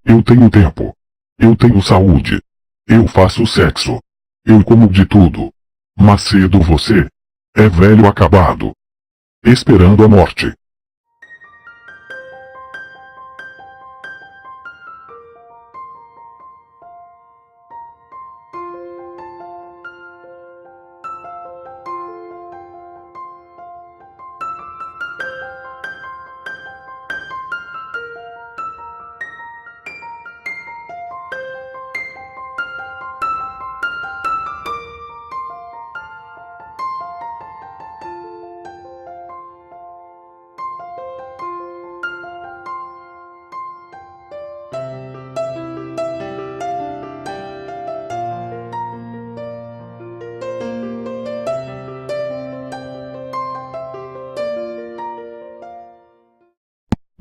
Eu tenho tempo. Eu tenho saúde. Eu faço sexo. Eu como de tudo. Mas cedo você é velho acabado, esperando a morte.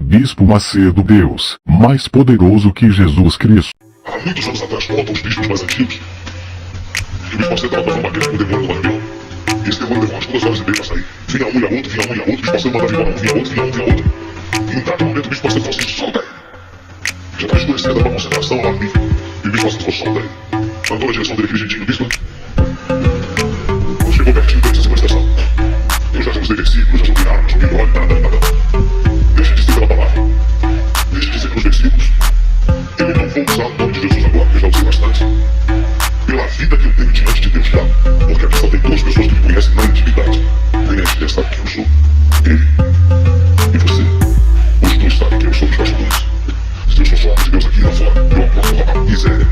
Bispo Macedo, Deus, mais poderoso que Jesus Cristo. Há muitos anos atrás, contam os bispos mais antigos, que o bispo Macedo estava fazendo uma guerra com o demônio no barbeiro. E esse demônio levou umas 2 horas e meia para sair. Vinha um e a outro, vinha um e a outro, o bispo Macedo mandava embora um, vinha outro, vinha um, vinha outro. E num dado momento o bispo Macedo falou assim, solta ele! Já estava escurecendo, era uma concentração lá ali. E o bispo Macedo falou, solta ele. Andou na direção dele aquele gentinho do bispo. Quando chegou pertinho dele, disse assim, presta atenção. Eu já joguei versículos, já joguei armas, joguei óleo, nada. Deixa de dizer pela palavra. Deixa de dizer pelos versículos. Eu não vou usar o nome de Jesus agora, porque eu já usei bastante. Pela vida que eu tenho diante de Deus, tá? Porque aqui só tem 2 pessoas que me conhecem na intimidade. Nem a gente sabe quem eu sou. Ele e você. Os 2 sabem quem eu sou, os bastidores. Se eu sou só homem de Deus aqui lá fora, eu aponto a miséria.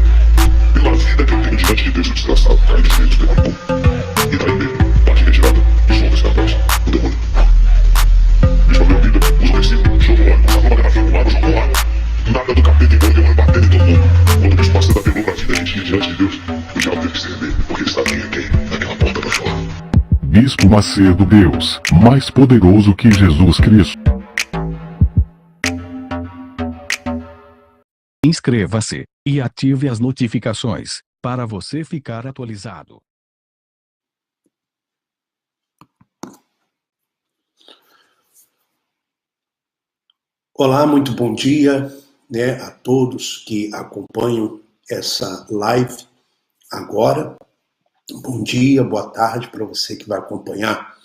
Pela vida que eu tenho diante de Deus, o desgraçado cai dos medos, demônio, pum. E daí mesmo, parte retirada e solta esse rapaz, o demônio. Bispo abriu a Bíblia, usa o versículo, jogou óleo, sacou uma garrafinha com água, jogou água. Nada do capeta, então o demônio batendo em todo mundo. Quando o bispo Macedo apelou pra vida que tinha diante de Deus, o diabo teve que se render, porque ele sabe quem é quem, naquela porta pra fora. Bispo Macedo, Deus, mais poderoso que Jesus Cristo. Inscreva-se e ative as notificações para você ficar atualizado. Olá, muito bom dia, a todos que acompanham essa live agora. Bom dia, boa tarde para você que vai acompanhar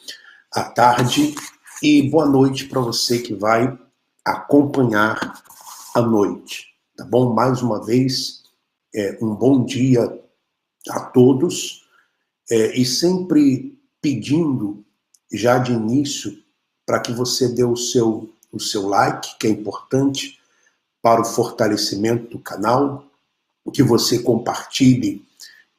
à tarde e boa noite para você que vai acompanhar à noite, tá bom? Mais uma vez, um bom dia a todos e sempre pedindo já de início para que você dê o seu like, que é importante para o fortalecimento do canal, que você compartilhe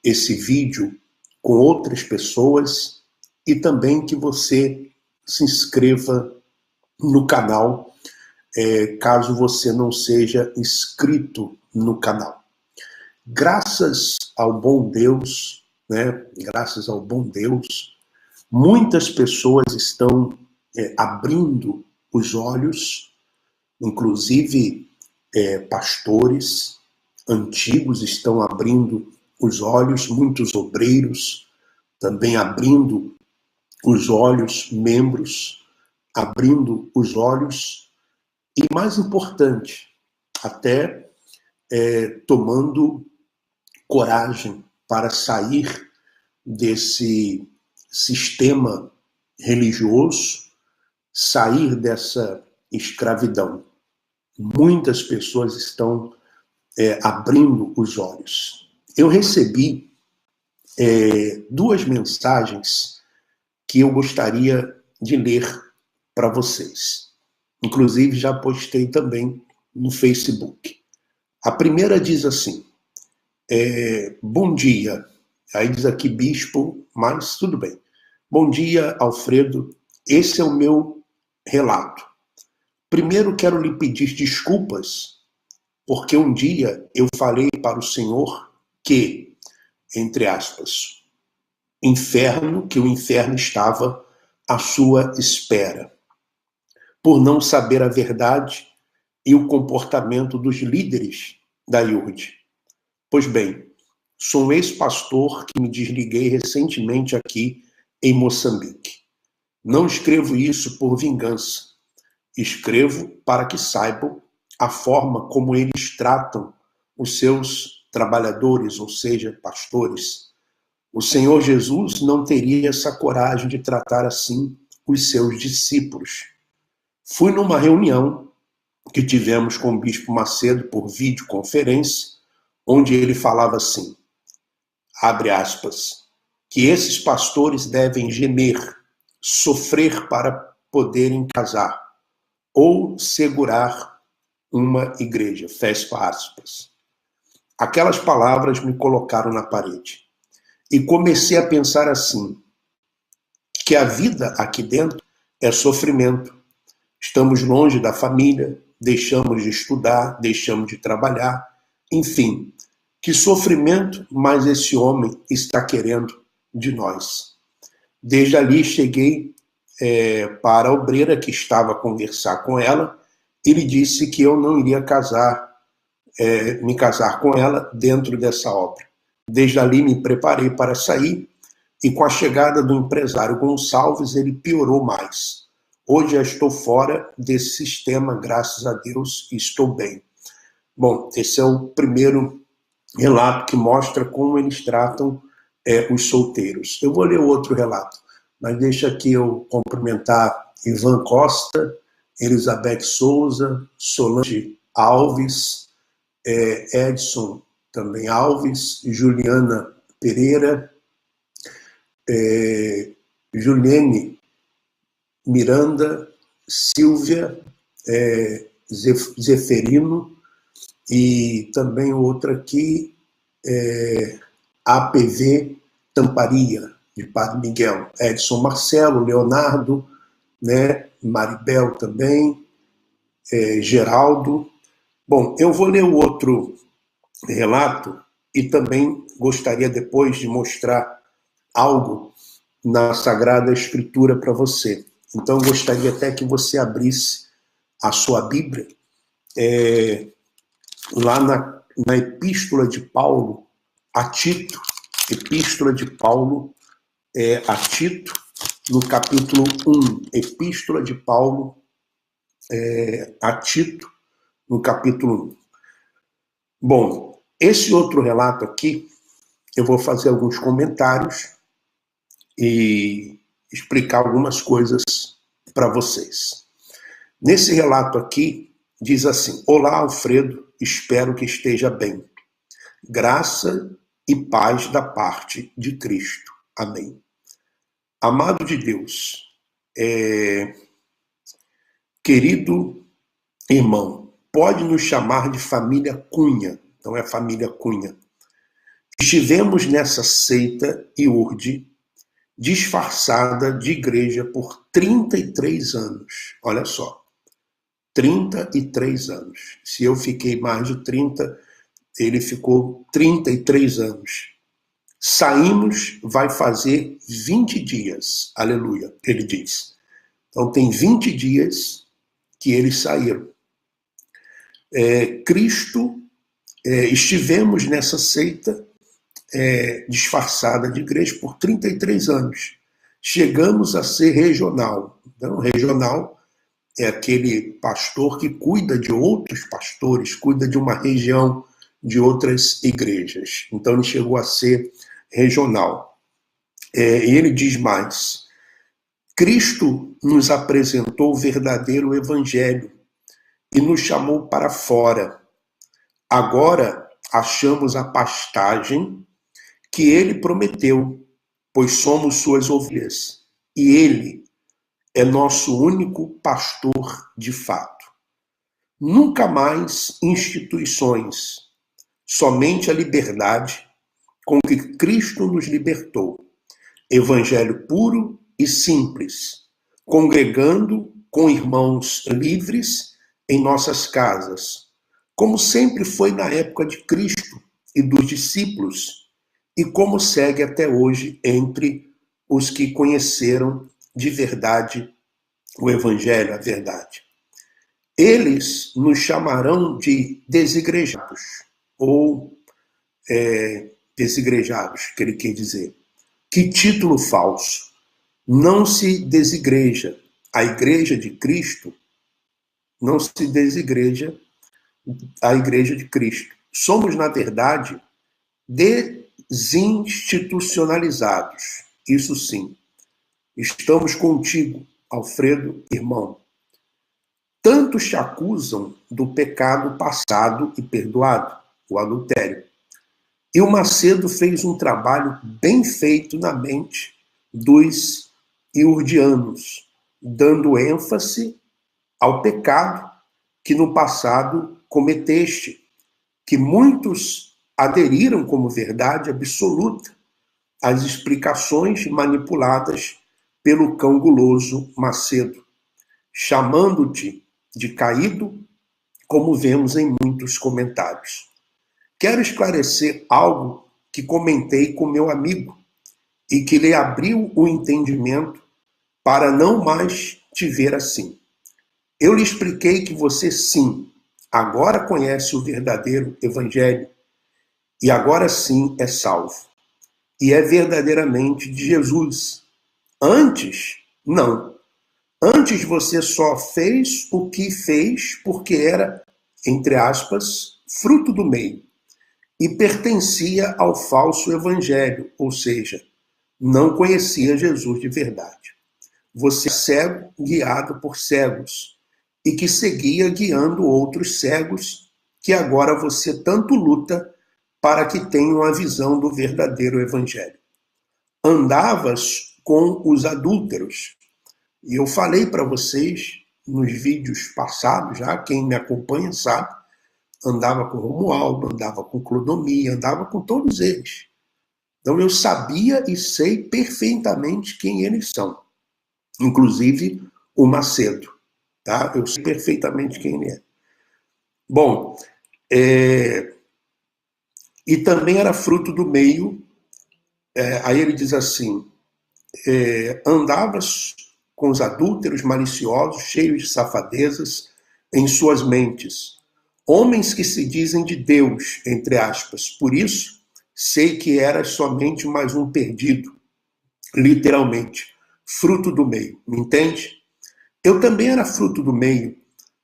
esse vídeo com outras pessoas e também que você se inscreva no canal, caso você não seja inscrito no canal. Graças ao bom Deus, graças ao bom Deus, muitas pessoas estão abrindo os olhos, inclusive pastores antigos estão abrindo os olhos, muitos obreiros também abrindo os olhos, membros abrindo os olhos e, mais importante, até tomando coragem para sair desse sistema religioso, sair dessa escravidão. Muitas pessoas estão abrindo os olhos. Eu recebi 2 mensagens que eu gostaria de ler para vocês. Inclusive, já postei também no Facebook. A primeira diz assim, bom dia. Aí diz aqui bispo, mas tudo bem. Bom dia, Alfredo. Esse é o meu relato. Primeiro quero lhe pedir desculpas, porque um dia eu falei para o Senhor que, entre aspas, que o inferno estava à sua espera, por não saber a verdade e o comportamento dos líderes da IURD. Pois bem, sou um ex-pastor que me desliguei recentemente aqui em Moçambique. Não escrevo isso por vingança. Escrevo para que saibam a forma como eles tratam os seus trabalhadores, ou seja, pastores. O Senhor Jesus não teria essa coragem de tratar assim os seus discípulos. Fui numa reunião que tivemos com o Bispo Macedo por videoconferência, onde ele falava assim, abre aspas, que esses pastores devem gemer, sofrer para poderem casar, ou segurar uma igreja, fecha aspas. Aquelas palavras me colocaram na parede. E comecei a pensar assim, que a vida aqui dentro é sofrimento. Estamos longe da família, deixamos de estudar, deixamos de trabalhar, enfim, que sofrimento mais esse homem está querendo de nós. Desde ali cheguei para a obreira que estava a conversar com ela e lhe disse que eu não iria me casar com ela dentro dessa obra. Desde ali me preparei para sair e com a chegada do empresário Gonçalves ele piorou mais. Hoje já estou fora desse sistema, graças a Deus, e estou bem. Bom, esse é o primeiro relato que mostra como eles tratam os solteiros. Eu vou ler o outro relato, mas deixa aqui eu cumprimentar Ivan Costa, Elizabeth Souza, Solange Alves, Edson também Alves, Juliana Pereira, Juliane Miranda, Silvia Zeferino e também outra aqui, APV Tamparia, de Padre Miguel, Edson Marcelo, Leonardo, né, Maribel também, Geraldo. Bom, eu vou ler o outro relato e também gostaria depois de mostrar algo na Sagrada Escritura para você. Então, gostaria até que você abrisse a sua Bíblia lá na Epístola de Paulo a Tito, Epístola de Paulo a Tito, no capítulo 1, Epístola de Paulo a Tito, no capítulo 1. Bom, esse outro relato aqui, eu vou fazer alguns comentários e explicar algumas coisas para vocês. Nesse relato aqui, diz assim, olá, Alfredo, espero que esteja bem. Graça e paz da parte de Cristo. Amém. Amado de Deus, querido irmão, pode nos chamar de família Cunha, não é família Cunha. Estivemos nessa seita iurde, disfarçada de igreja por 33 anos. Olha só, 33 anos. Se eu fiquei mais de 30, ele ficou 33 anos. Saímos, vai fazer 20 dias. Aleluia, ele diz. Então tem 20 dias que eles saíram. Estivemos nessa seita disfarçada de igreja por 33 anos. Chegamos a ser regional. Então, regional é aquele pastor que cuida de outros pastores, cuida de uma região de outras igrejas. Então, ele chegou a ser regional. E ele diz mais, Cristo nos apresentou o verdadeiro evangelho e nos chamou para fora. Agora achamos a pastagem que ele prometeu, pois somos suas ovelhas, e ele é nosso único pastor de fato. Nunca mais instituições, somente a liberdade com que Cristo nos libertou. Evangelho puro e simples, congregando com irmãos livres em nossas casas, como sempre foi na época de Cristo e dos discípulos, e como segue até hoje entre os que conheceram de verdade o Evangelho, a verdade. Eles nos chamarão de desigrejados, ou desigrejados, que ele quer dizer. Que título falso! Não se desigreja. A igreja de Cristo não se desigreja a Igreja de Cristo. Somos, na verdade, desinstitucionalizados. Isso sim. Estamos contigo, Alfredo, irmão. Tantos te acusam do pecado passado e perdoado, o adultério. E o Macedo fez um trabalho bem feito na mente dos iurdianos, dando ênfase ao pecado que no passado cometeste, que muitos aderiram como verdade absoluta às explicações manipuladas pelo cão guloso Macedo, chamando-te de caído, como vemos em muitos comentários. Quero esclarecer algo que comentei com meu amigo e que lhe abriu o entendimento para não mais te ver assim. Eu lhe expliquei que você, sim, agora conhece o verdadeiro evangelho e agora sim é salvo. E é verdadeiramente de Jesus. Antes, não. Antes você só fez o que fez porque era, entre aspas, fruto do meio e pertencia ao falso evangelho, ou seja, não conhecia Jesus de verdade. Você é cego guiado por cegos e que seguia guiando outros cegos que agora você tanto luta para que tenham a visão do verdadeiro evangelho. Andavas com os adúlteros. E eu falei para vocês nos vídeos passados, já quem me acompanha sabe, andava com Romualdo, andava com Clodomir, andava com todos eles. Então eu sabia e sei perfeitamente quem eles são. Inclusive o Macedo. Tá? Eu sei perfeitamente quem ele é. Bom, e também era fruto do meio. Aí ele diz assim, andavas com os adúlteros maliciosos, cheios de safadezas em suas mentes. Homens que se dizem de Deus, entre aspas. Por isso, sei que eras somente mais um perdido. Literalmente. Fruto do meio. Me entende? Eu também era fruto do meio,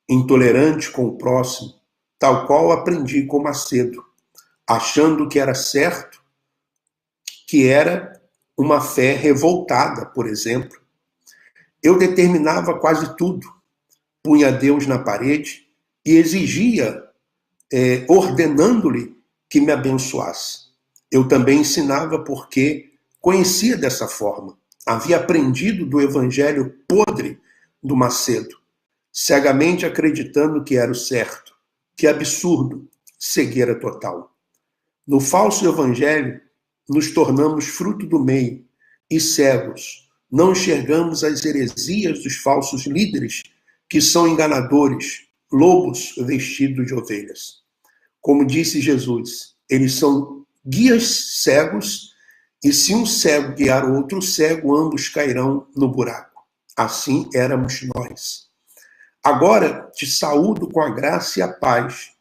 intolerante com o próximo, tal qual aprendi com Macedo, achando que era certo, que era uma fé revoltada, por exemplo. Eu determinava quase tudo, punha Deus na parede e exigia, ordenando-lhe que me abençoasse. Eu também ensinava porque conhecia dessa forma. Havia aprendido do evangelho podre do Macedo, cegamente acreditando que era o certo. Que absurdo, cegueira total. No falso evangelho, nos tornamos fruto do meio e cegos. Não enxergamos as heresias dos falsos líderes, que são enganadores, lobos vestidos de ovelhas. Como disse Jesus, eles são guias cegos, e se um cego guiar o outro cego, ambos cairão no buraco. Assim éramos nós. Agora te saúdo com a graça e a paz,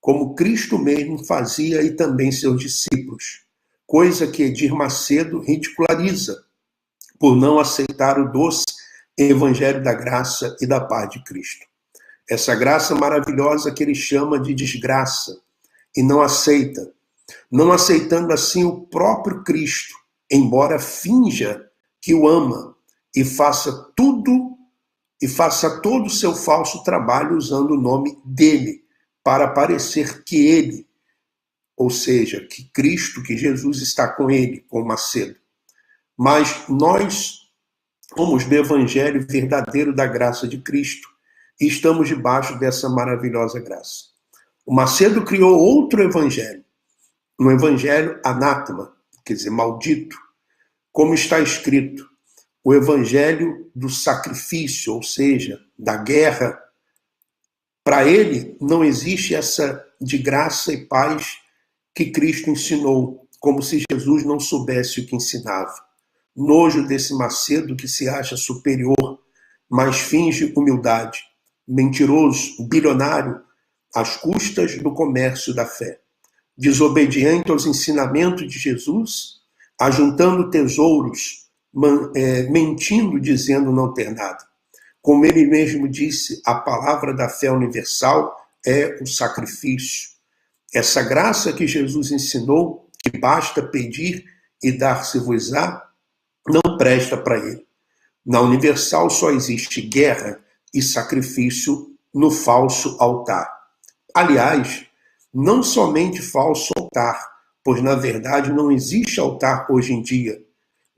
como Cristo mesmo fazia e também seus discípulos, coisa que Edir Macedo ridiculariza, por não aceitar o doce evangelho da graça e da paz de Cristo. Essa graça maravilhosa que ele chama de desgraça e não aceita, não aceitando assim o próprio Cristo, embora finja que o ama e faça todo o seu falso trabalho usando o nome dele, para parecer que ele, ou seja, que Cristo, que Jesus está com ele, com Macedo. Mas nós somos do evangelho verdadeiro da graça de Cristo e estamos debaixo dessa maravilhosa graça. O Macedo criou outro evangelho, um evangelho anátema, quer dizer, maldito, como está escrito, o evangelho do sacrifício, ou seja, da guerra. Para ele, não existe essa de graça e paz que Cristo ensinou, como se Jesus não soubesse o que ensinava. Nojo desse Macedo que se acha superior, mas finge humildade, mentiroso, bilionário, às custas do comércio da fé. Desobediente aos ensinamentos de Jesus, ajuntando tesouros, mentindo, dizendo não ter nada. Como ele mesmo disse, a palavra da fé universal é o sacrifício. Essa graça que Jesus ensinou, que basta pedir e dar-se-vos-á, não presta para ele. Na Universal só existe guerra e sacrifício no falso altar. Aliás, não somente falso altar, pois na verdade não existe altar hoje em dia.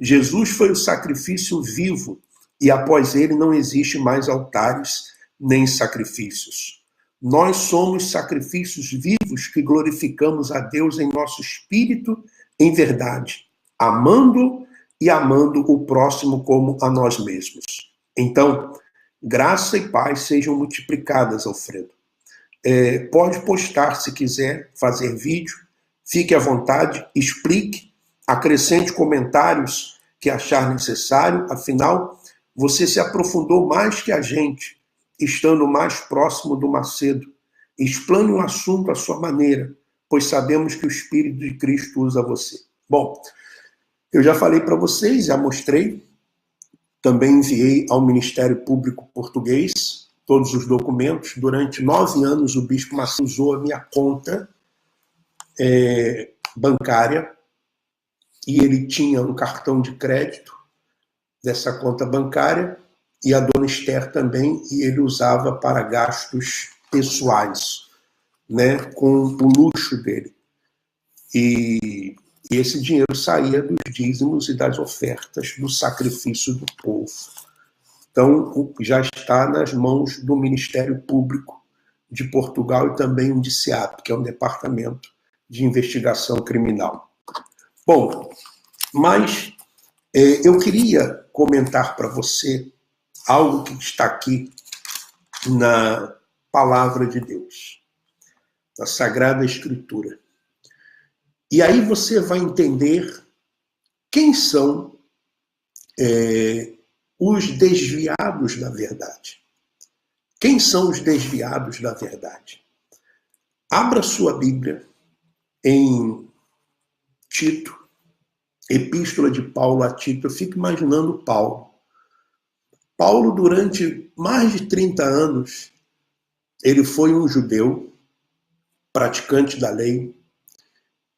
Jesus foi o sacrifício vivo e após ele não existe mais altares nem sacrifícios. Nós somos sacrifícios vivos que glorificamos a Deus em nosso espírito, em verdade, amando e amando o próximo como a nós mesmos. Então, graça e paz sejam multiplicadas, Alfredo. Pode postar se quiser, fazer vídeo, fique à vontade, explique, acrescente comentários que achar necessário, afinal, você se aprofundou mais que a gente, estando mais próximo do Macedo. Explane o assunto à sua maneira, pois sabemos que o Espírito de Cristo usa você. Bom, eu já falei para vocês, já mostrei, também enviei ao Ministério Público Português todos os documentos. Durante 9 anos o Bispo Macedo usou a minha conta bancária e ele tinha um cartão de crédito dessa conta bancária e a dona Esther também, e ele usava para gastos pessoais, né, com o luxo dele. E esse dinheiro saía dos dízimos e das ofertas do sacrifício do povo. Então, já está nas mãos do Ministério Público de Portugal e também o DICIAP, que é um departamento de investigação criminal. Bom, mas eu queria comentar para você algo que está aqui na Palavra de Deus, na Sagrada Escritura. E aí você vai entender quem são os desviados da verdade. Quem são os desviados da verdade? Abra sua Bíblia em Tito, Epístola de Paulo a Tito. Eu fico imaginando Paulo. Paulo, durante mais de 30 anos, ele foi um judeu, praticante da lei.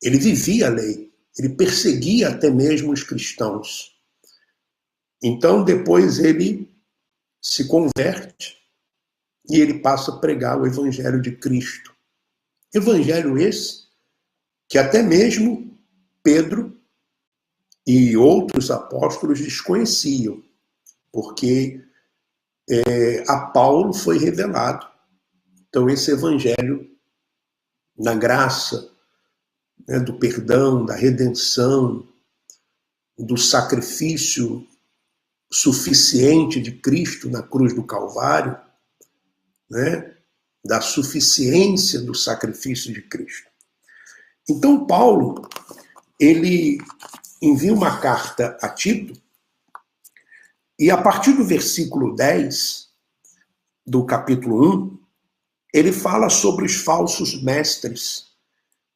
Ele vivia a lei, ele perseguia até mesmo os cristãos. Então, depois ele se converte e ele passa a pregar o Evangelho de Cristo. Evangelho esse que até mesmo Pedro e outros apóstolos desconheciam, porque a Paulo foi revelado. Então, esse Evangelho da graça, do perdão, da redenção, do sacrifício suficiente de Cristo na cruz do Calvário, né? Da suficiência do sacrifício de Cristo. Então, Paulo, ele envia uma carta a Tito, e a partir do versículo 10 do capítulo 1, ele fala sobre os falsos mestres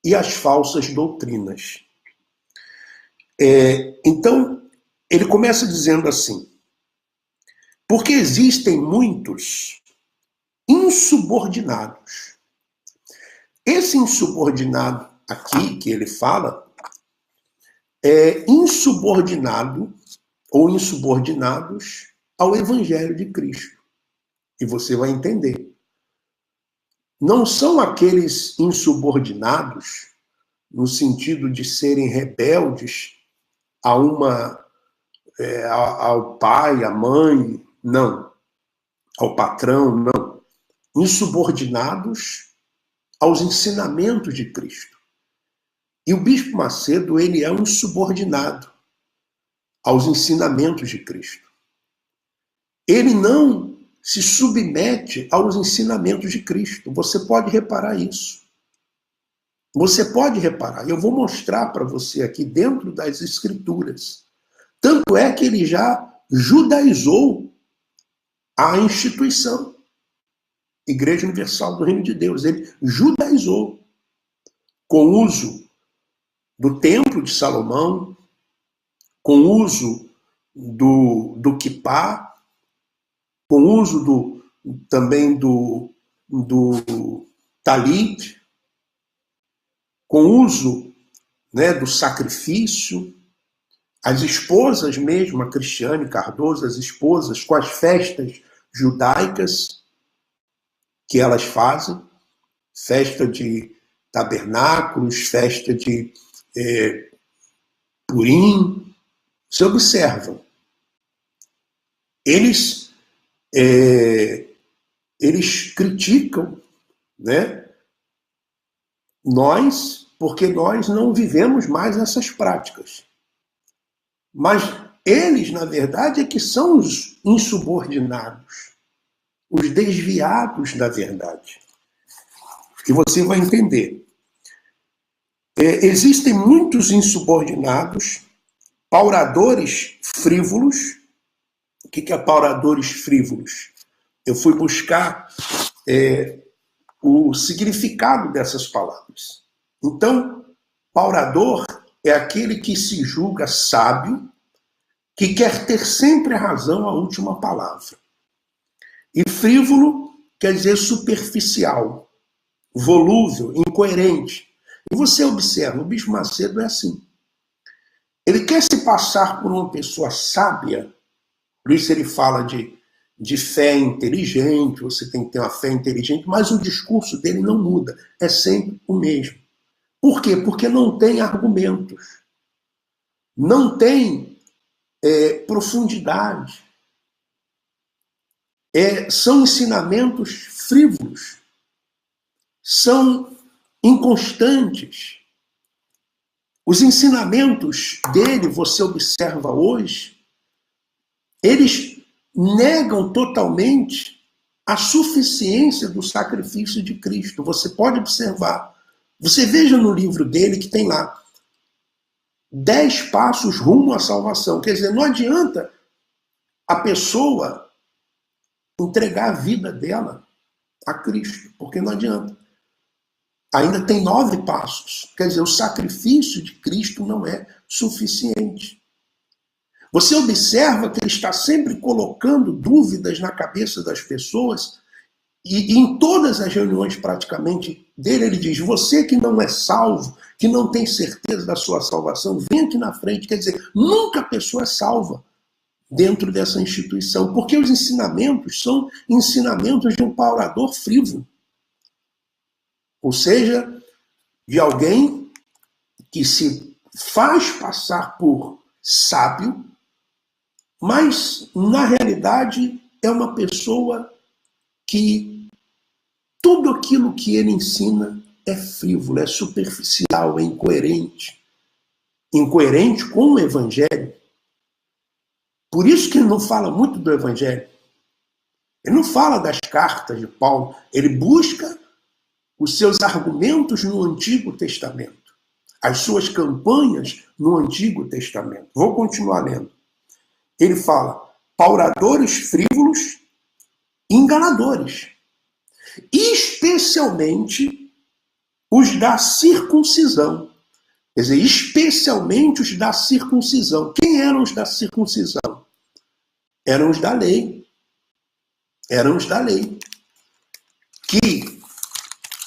e as falsas doutrinas. Então, ele começa dizendo assim: porque existem muitos insubordinados. Esse insubordinado aqui que ele fala é insubordinado ou insubordinados ao Evangelho de Cristo. E você vai entender. Não são aqueles insubordinados no sentido de serem rebeldes ao pai, à mãe, não. Ao patrão, não. Insubordinados aos ensinamentos de Cristo. E o Bispo Macedo, ele é um insubordinado aos ensinamentos de Cristo. Ele não se submete aos ensinamentos de Cristo. Você pode reparar isso. Você pode reparar. Eu vou mostrar para você aqui dentro das Escrituras. Tanto é que ele já judaizou a instituição. Igreja Universal do Reino de Deus. Ele judaizou com o uso do Templo de Salomão, com o uso do quipá, com o uso também do talit, com uso, né, do sacrifício, as esposas mesmo, a Cristiane Cardoso, as esposas com as festas judaicas que elas fazem, festa de tabernáculos, festa de Purim, se observam. Eles criticam, né, nós, porque nós não vivemos mais essas práticas. Mas eles, na verdade, é que são os insubordinados, os desviados da verdade. E você vai entender. Existem muitos insubordinados, pauradores frívolos. O que é pauradores frívolos? Eu fui buscar o significado dessas palavras. Então, paurador é aquele que se julga sábio, que quer ter sempre a razão, a última palavra. E frívolo quer dizer superficial, volúvel, incoerente. E você observa, o Bispo Macedo é assim. Ele quer se passar por uma pessoa sábia, por isso ele fala de fé inteligente, você tem que ter uma fé inteligente, mas o discurso dele não muda, é sempre o mesmo. Por quê? Porque não tem argumentos, não tem profundidade. São ensinamentos frívolos, são inconstantes. Os ensinamentos dele, você observa hoje, eles negam totalmente a suficiência do sacrifício de Cristo. Você pode observar. Você veja no livro dele que tem lá 10 passos rumo à salvação. Quer dizer, não adianta a pessoa entregar a vida dela a Cristo, porque não adianta. Ainda tem 9 passos. Quer dizer, o sacrifício de Cristo não é suficiente. Você observa que ele está sempre colocando dúvidas na cabeça das pessoas e em todas as reuniões praticamente dele ele diz, você que não é salvo, que não tem certeza da sua salvação, vem aqui na frente. Quer dizer, nunca a pessoa é salva dentro dessa instituição, porque os ensinamentos são ensinamentos de um paurador frívolo. Ou seja, de alguém que se faz passar por sábio, mas na realidade é uma pessoa que tudo aquilo que ele ensina é frívolo, é superficial, é incoerente. Incoerente com o Evangelho. Por isso que ele não fala muito do Evangelho. Ele não fala das cartas de Paulo. Ele busca os seus argumentos no Antigo Testamento. As suas campanhas no Antigo Testamento. Vou continuar lendo. Ele fala, pauradores frívolos, enganadores. Especialmente os da circuncisão. Quer dizer, especialmente os da circuncisão. Quem eram os da circuncisão? Eram os da lei. Eram os da lei. Que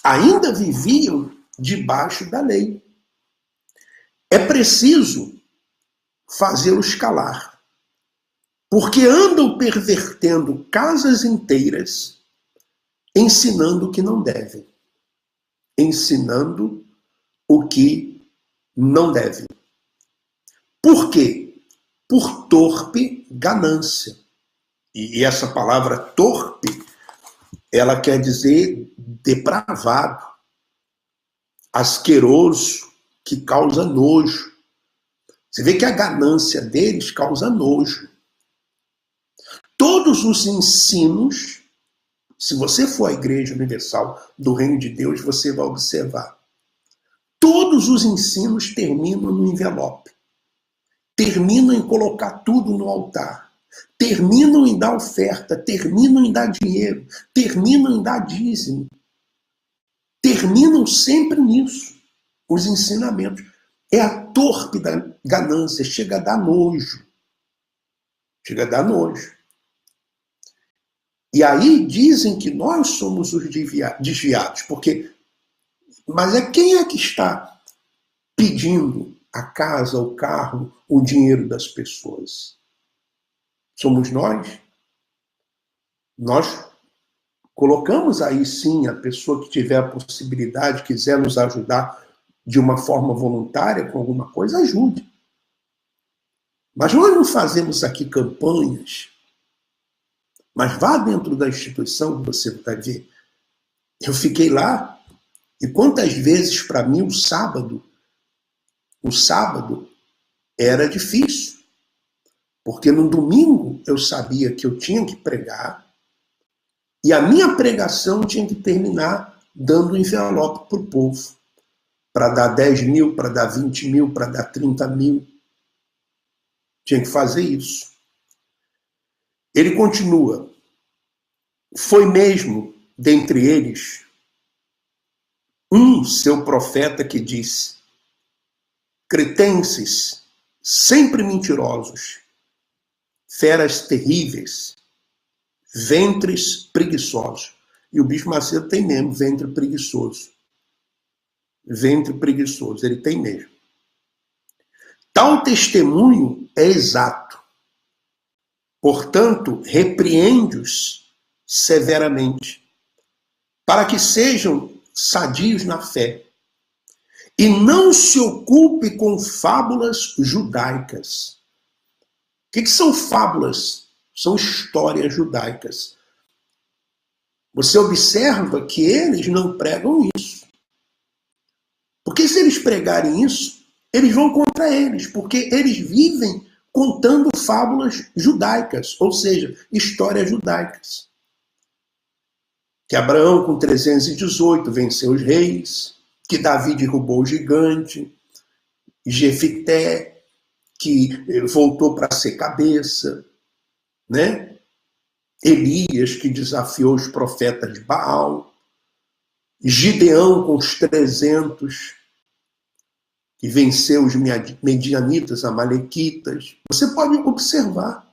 ainda viviam debaixo da lei. É preciso fazê-los calar. Porque andam pervertendo casas inteiras, ensinando o que não devem. Ensinando o que não devem. Por quê? Por torpe ganância. E essa palavra torpe, ela quer dizer depravado, asqueroso, que causa nojo. Você vê que a ganância deles causa nojo. Todos os ensinos, se você for à Igreja Universal do Reino de Deus, você vai observar. Todos os ensinos terminam no envelope. Terminam em colocar tudo no altar. Terminam em dar oferta. Terminam em dar dinheiro. Terminam em dar dízimo. Terminam sempre nisso. Os ensinamentos. É a torpe da ganância. Chega a dar nojo. Chega a dar nojo. E aí dizem que nós somos os desviados, porque... Mas quem é que está pedindo a casa, o carro, o dinheiro das pessoas? Somos nós? Nós colocamos aí sim a pessoa que tiver a possibilidade, quiser nos ajudar de uma forma voluntária com alguma coisa, ajude. Mas nós não fazemos aqui campanhas. Mas vá dentro da instituição, você vai ver. Eu fiquei lá, e quantas vezes para mim o sábado era difícil. Porque no domingo eu sabia que eu tinha que pregar, e a minha pregação tinha que terminar dando envelope para o povo. Para dar 10 mil, para dar 20 mil, para dar 30 mil. Tinha que fazer isso. Ele continua. Foi mesmo, dentre eles, um seu profeta que disse: cretenses, sempre mentirosos, feras terríveis, ventres preguiçosos. E o Bispo Macedo tem mesmo ventre preguiçoso. Ventre preguiçoso, ele tem mesmo. Tal testemunho é exato. Portanto, repreende-os severamente, para que sejam sadios na fé, e não se ocupe com fábulas judaicas. O que são fábulas? São histórias judaicas. Você observa que eles não pregam isso. Porque se eles pregarem isso, eles vão contra eles, porque eles vivem contando fábulas judaicas, ou seja, histórias judaicas. Que Abraão, com 318, venceu os reis, que Davi derrubou o gigante, Jefité, que voltou para ser cabeça, né? Elias, que desafiou os profetas de Baal, Gideão com os 300, que venceu os medianitas, amalequitas. Você pode observar.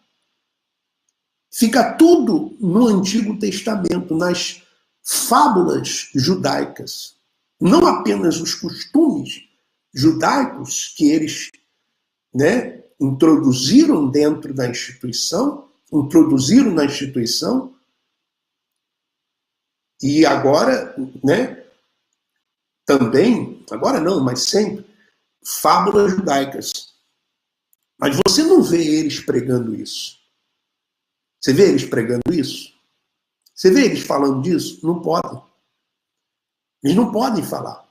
Fica tudo no Antigo Testamento, nas fábulas judaicas. Não apenas os costumes judaicos que eles, né, introduziram dentro da instituição, e agora, né, também, agora não, mas sempre, fábulas judaicas. Mas você não vê eles pregando isso. Você vê eles pregando isso? Você vê eles falando disso? Não podem. Eles não podem falar.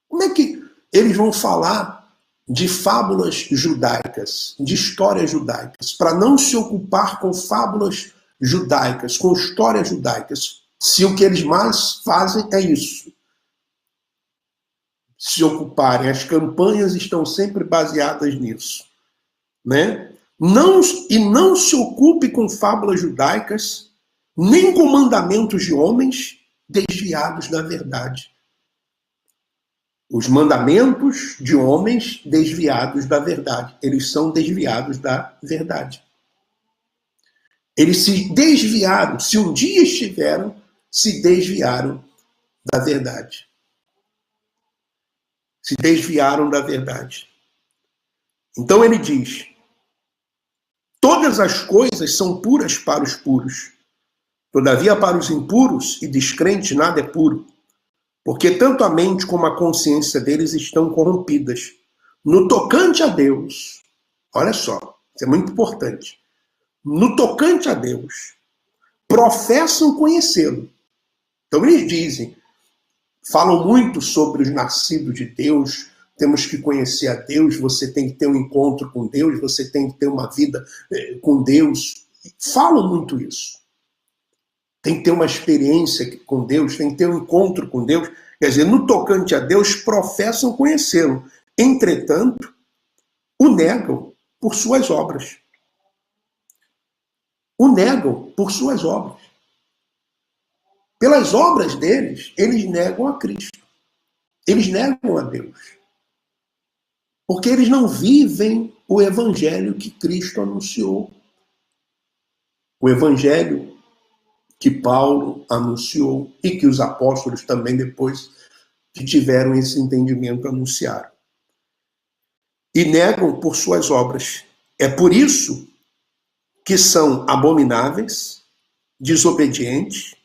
Como é que eles vão falar de fábulas judaicas, de histórias judaicas, para não se ocupar com fábulas judaicas, com histórias judaicas, se o que eles mais fazem é isso? Se ocuparem, as campanhas estão sempre baseadas nisso, né? Não se ocupe com fábulas judaicas, nem com mandamentos de homens desviados da verdade. Os mandamentos de homens desviados da verdade. Eles são desviados da verdade. Eles se desviaram, se um dia estiveram, se desviaram da verdade. Se desviaram da verdade. Então ele diz: todas as coisas são puras para os puros. Todavia, para os impuros e descrentes, nada é puro. Porque tanto a mente como a consciência deles estão corrompidas. No tocante a Deus, olha só, isso é muito importante. No tocante a Deus, professam conhecê-lo. Então eles dizem, falam muito sobre os nascidos de Deus, temos que conhecer a Deus, você tem que ter um encontro com Deus, você tem que ter uma vida com Deus. Falam muito isso. Tem que ter uma experiência com Deus, tem que ter um encontro com Deus. Quer dizer, no tocante a Deus, professam conhecê-lo. Entretanto, o negam por suas obras. O negam por suas obras. Pelas obras deles, eles negam a Cristo. Eles negam a Deus. Porque eles não vivem o evangelho que Cristo anunciou. O evangelho que Paulo anunciou e que os apóstolos também depois que tiveram esse entendimento anunciaram. E negam por suas obras. É por isso que são abomináveis, desobedientes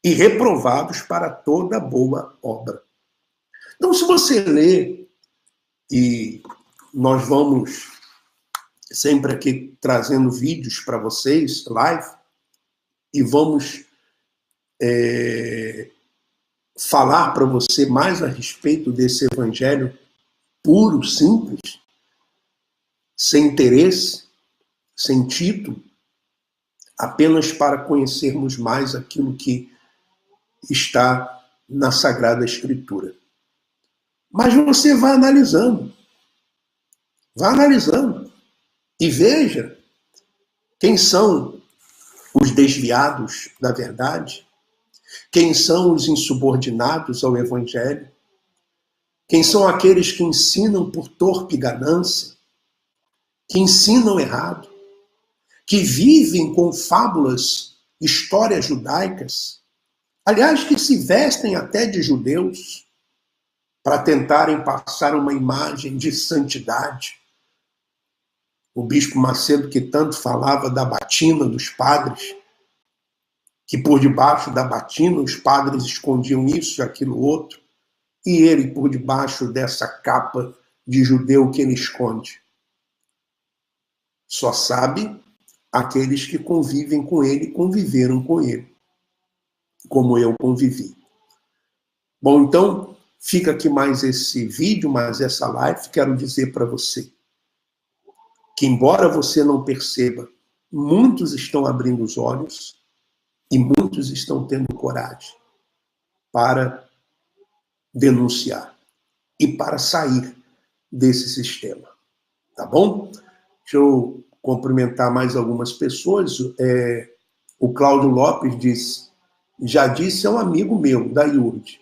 e reprovados para toda boa obra. Então, se você ler, e nós vamos sempre aqui trazendo vídeos para vocês, live, e vamos falar para você mais a respeito desse evangelho puro, simples, sem interesse, sem título, apenas para conhecermos mais aquilo que está na Sagrada Escritura. Mas você vai analisando e veja quem são os desviados da verdade, quem são os insubordinados ao Evangelho, quem são aqueles que ensinam por torpe ganância, que ensinam errado, que vivem com fábulas, histórias judaicas, aliás, que se vestem até de judeus para tentarem passar uma imagem de santidade. O bispo Macedo, que tanto falava da batina dos padres, que por debaixo da batina os padres escondiam isso e aquilo outro, e ele por debaixo dessa capa de judeu que ele esconde. Só sabe aqueles que convivem com ele, conviveram com ele, como eu convivi. Bom, então, fica aqui mais esse vídeo, mais essa live. Quero dizer para você que, embora você não perceba, muitos estão abrindo os olhos e muitos estão tendo coragem para denunciar e para sair desse sistema. Tá bom? Deixa eu cumprimentar mais algumas pessoas. O Cláudio Lopes diz: já disse a um amigo meu, da IURD,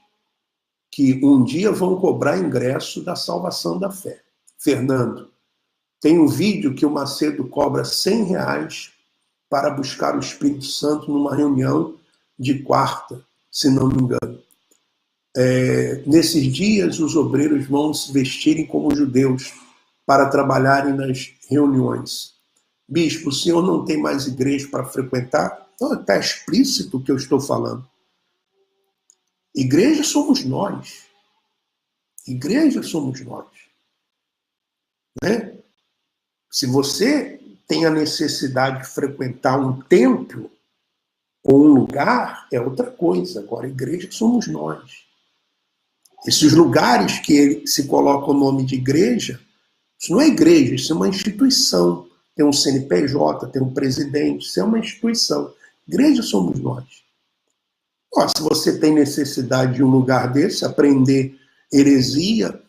que um dia vão cobrar ingresso da salvação da fé. Fernando, tem um vídeo que o Macedo cobra R$100 para buscar o Espírito Santo numa reunião de quarta, se não me engano. Nesses dias, os obreiros vão se vestirem como judeus para trabalharem nas reuniões. Bispo, o senhor não tem mais igreja para frequentar? Está explícito o que eu estou falando. Igreja somos nós. Igreja somos nós. Né? Se você tem a necessidade de frequentar um templo ou um lugar, é outra coisa. Agora, igreja somos nós. Esses lugares que ele se coloca o nome de igreja, isso não é igreja, isso é uma instituição. Tem um CNPJ, tem um presidente, isso é uma instituição. Igreja somos nós. Se você tem necessidade de um lugar desse, aprender heresia,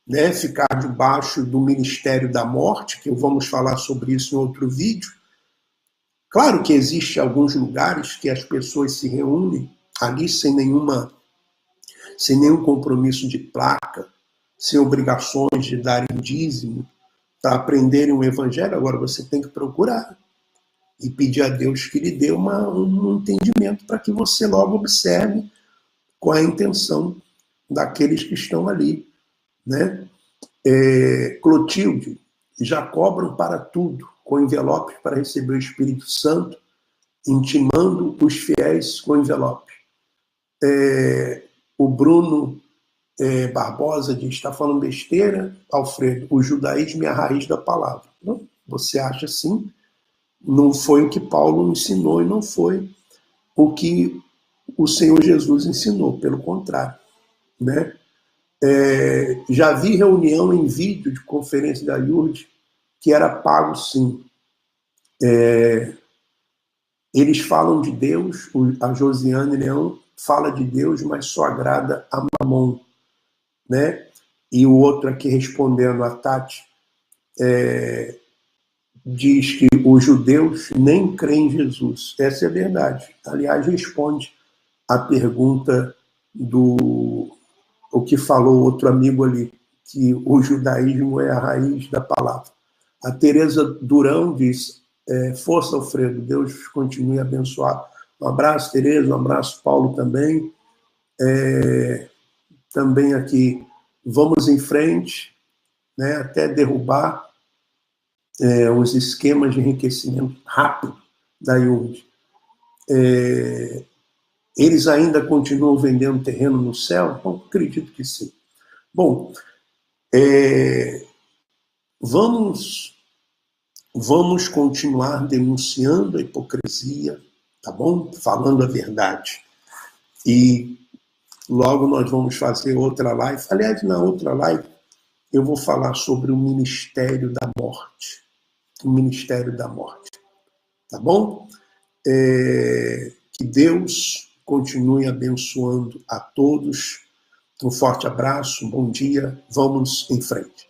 né, ficar debaixo do ministério da morte, que vamos falar sobre isso em outro vídeo. Claro que existem alguns lugares que as pessoas se reúnem ali sem nenhum compromisso de placa, sem obrigações de darem dízimo, para aprenderem o evangelho. Agora você tem que procurar e pedir a Deus que lhe dê um entendimento para que você logo observe qual é a intenção daqueles que estão ali. Né? Clotilde, já cobram para tudo, com envelopes para receber o Espírito Santo, intimando os fiéis com envelope. O Bruno Barbosa diz: está falando besteira, Alfredo, o judaísmo é a raiz da palavra. Não, você acha assim? Não foi o que Paulo ensinou e não foi o que o Senhor Jesus ensinou, pelo contrário. Né? Já vi reunião em vídeo de conferência da IURD que era pago, sim. Eles falam de Deus, a Josiane Leão fala de Deus, mas só agrada a Mamon. Né? E o outro aqui respondendo, a Tati, diz que os judeus nem creem em Jesus. Essa é a verdade. Aliás, responde a pergunta o que falou outro amigo ali, que o judaísmo é a raiz da palavra. A Tereza Durão diz: força, Alfredo, Deus continue a abençoar Um abraço, Tereza, um abraço, Paulo, também. Também aqui, vamos em frente, né, até derrubar os esquemas de enriquecimento rápido da Jung. Eles ainda continuam vendendo terreno no céu? Bom, acredito que sim. Bom, vamos continuar denunciando a hipocrisia, tá bom? Falando a verdade. E logo nós vamos fazer outra live. Aliás, na outra live eu vou falar sobre o Ministério da Morte. O Ministério da Morte. Tá bom? Que Deus continue abençoando a todos. Um forte abraço, um bom dia. Vamos em frente.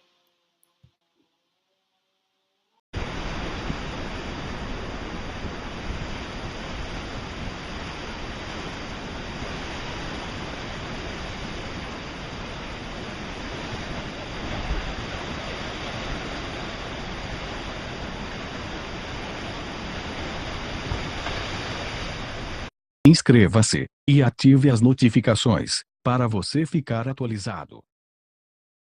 Inscreva-se e ative as notificações para você ficar atualizado.